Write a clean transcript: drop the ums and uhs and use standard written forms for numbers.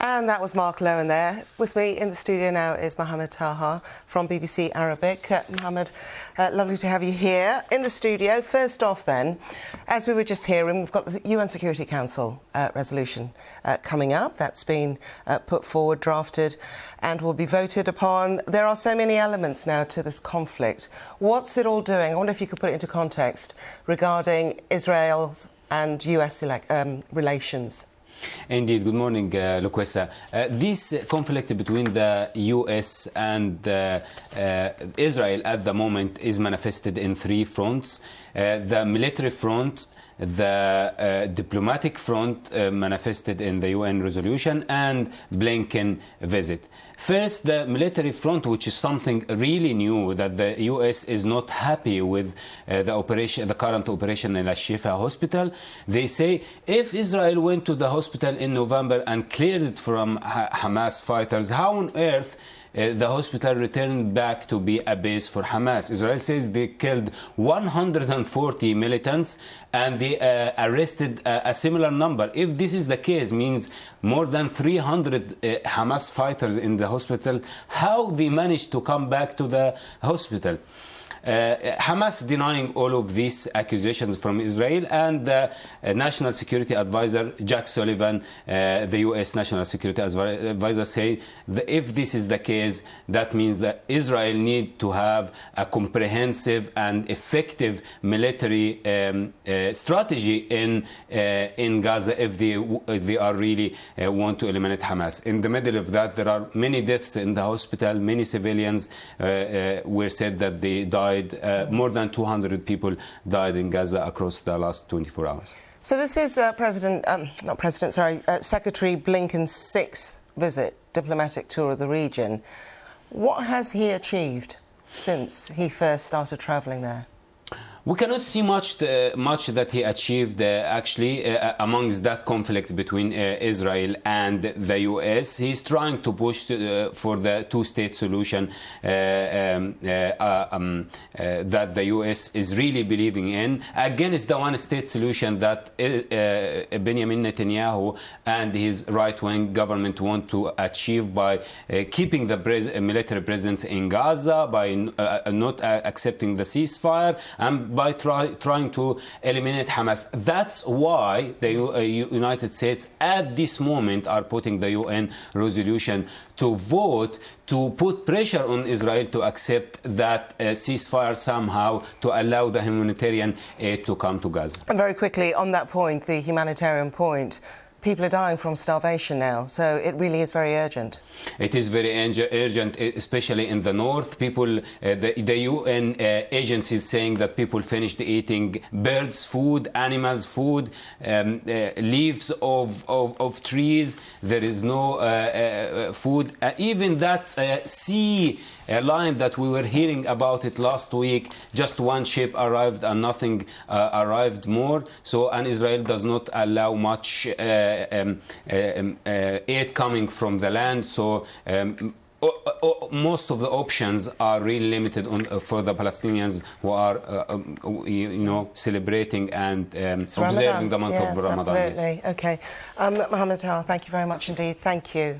And that was Mark Lowen there. With me in the studio now is Mohamed Taha from BBC Arabic. Mohamed, lovely to have you here in the studio. First off then, as we were just hearing, we've got the UN Security Council resolution coming up. That's been put forward, drafted, and will be voted upon. There are so many elements now to this conflict. What's it all doing? I wonder if you could put it into context regarding Israel's and US relations. Indeed. Good morning, Lukwesa. This conflict between the US and Israel at the moment is manifested in three fronts. The military front, the diplomatic front manifested in the UN resolution, and Blinken visit. First, the military front, which is something really new, that the US is not happy with the current operation in Shifa hospital. They say if Israel went to the hospital in November and cleared it from Hamas fighters, how on earth the hospital returned back to be a base for Hamas? Israel says they killed 140 militants and they arrested a similar number. If this is the case, means more than 300 Hamas fighters in the hospital. How they managed to come back to the hospital? Hamas denying all of these accusations from Israel, and the National Security Advisor Jack Sullivan, the US National Security Advisor, say that if this is the case, that means that Israel needs to have a comprehensive and effective military strategy in Gaza if they are really want to eliminate Hamas. In the middle of that, there are many deaths in the hospital. Many civilians were said that they died. More than 200 people died in Gaza across the last 24 hours. So this is Secretary Blinken's sixth visit, diplomatic tour of the region. What has he achieved since he first started travelling there? We cannot see much that he achieved actually amongst that conflict between Israel and the US. He's trying to push for the two-state solution that the US is really believing in, against the one-state solution that Benjamin Netanyahu and his right-wing government want to achieve by keeping the military presence in Gaza, by not accepting the ceasefire, and by trying to eliminate Hamas. That's why the United States at this moment are putting the UN resolution to vote to put pressure on Israel to accept that ceasefire somehow, to allow the humanitarian aid to come to Gaza. And very quickly on that point, the humanitarian point, people are dying from starvation now, so it really is very urgent. It is very urgent, especially in the north. People, the UN agencies saying that people finished eating birds' food, animals' food, leaves of trees. There is no food. Even that sea line that we were hearing about it last week, just one ship arrived and nothing arrived more. So, and Israel does not allow much aid coming from the land. So most of the options are really limited for the Palestinians who are, celebrating and observing the month of Ramadan. Absolutely. Yes. Okay. Mohamed Taha, thank you very much indeed. Thank you.